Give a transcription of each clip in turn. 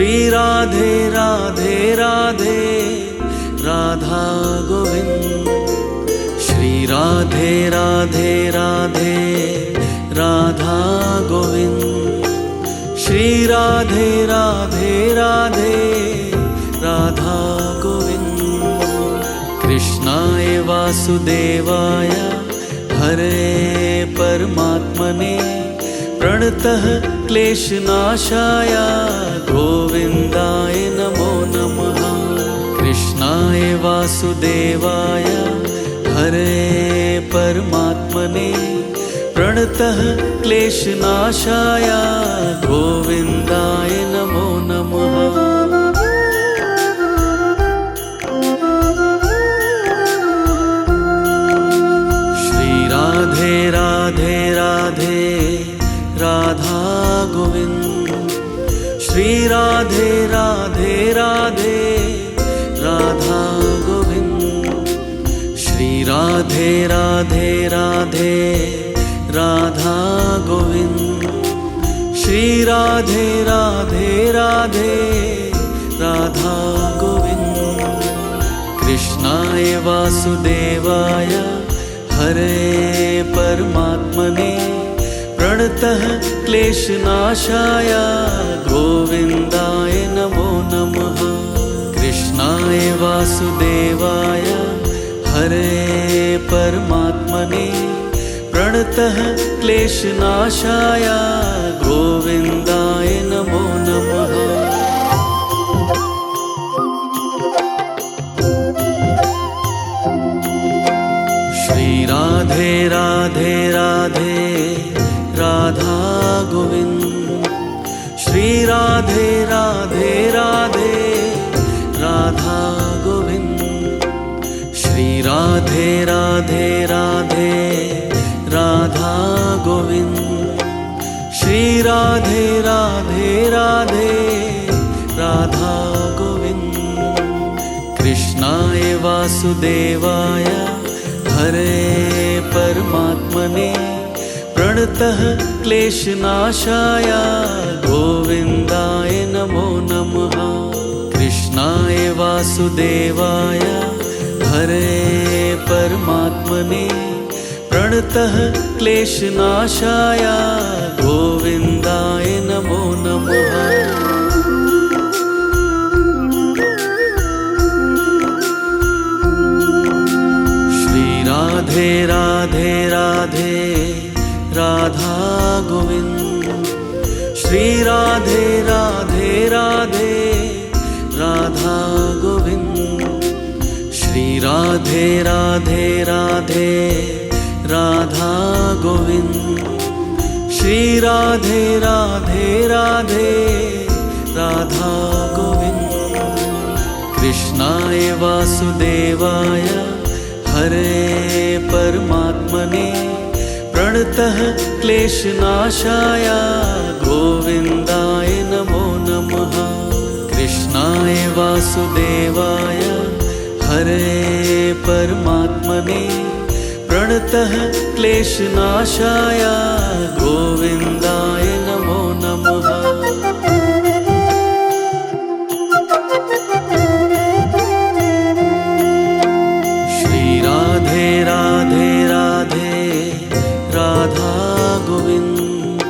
श्री राधे राधे राधे राधा गोविंद। श्री राधे राधे राधे राधा गोविंद। श्री राधे राधे राधे राधा गोविंद। कृष्णाय वासुदेवाय हरे परमात्मने प्रणतः क्लेशनाशाय गोविन्दाय नमो नमः। कृष्णाय वासुदेवाय हरे परमात्मने प्रणतः क्लेशनाशाय गोविन्दाय नमो नमः। राधे राधे राधे राधा गोविंद। श्री राधे राधे राधे राधा गोविंद। श्री राधे राधे राधे राधा गोविंद। श्री राधे राधे राधे राधा गोविंद। कृष्णाय वासुदेवाय हरे परमात्मने प्रणतः क्लेशनाशाय गोविन्दाय नमो नमः। कृष्णाय वासुदेवाय हरे परमात्मने प्रणतः क्लेशनाशाय गोविन्दाय नमो नमः। राधे राधे राधे राधा गोविंद। श्री राधे राधे राधे राधा गोविंद। श्री राधे राधे राधे राधा गोविंद। श्री राधे राधे राधे राधा गोविंद। कृष्णाय वासुदेवाय हरे परमात्मने प्रणतः क्लेशनाशाय गोविन्दाय नमो नमः। कृष्णाय वासुदेवाय हरे परमात्मने प्रणतः क्लेशनाशाय गोविन्दाय नमो नमः। राधे राधे राधे राधा गोविंद। श्री राधे राधे राधे राधा गोविंद। श्री राधे राधे राधे राधा गोविंद। श्री राधे राधे राधे राधा गोविंद। कृष्णाय वासुदेवाय हरे परमात्मने प्रणतः क्लेशनाशाय गोविन्दाय नमो नमः। कृष्णाय वासुदेवाय हरे परमात्मने प्रणतः क्लेशनाशाय गोविन्दाय नमो नमः। राधे राधे राधा गोविंद।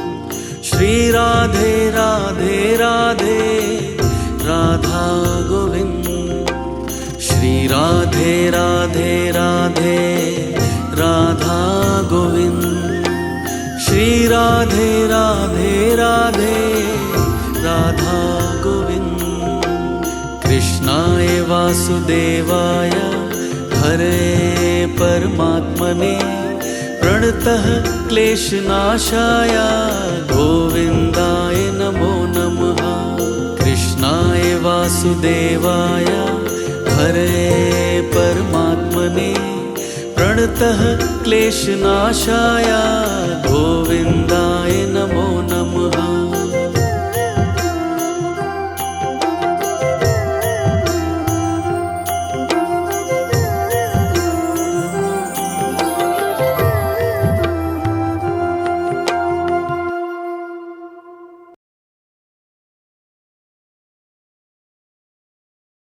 श्री राधे राधे राधे राधा गोविंद। श्री राधे राधे राधे राधा गोविंद। श्री राधे राधे राधे राधा गोविंद। कृष्णाय वासुदेवाय हरे परमात्मने प्रणतः क्लेशनाशाय गोविन्दाय नमो नमः। कृष्णाय वासुदेवाय हरे परमात्मने प्रणतः क्लेशनाशाय गोविन्दाय नमो नमः।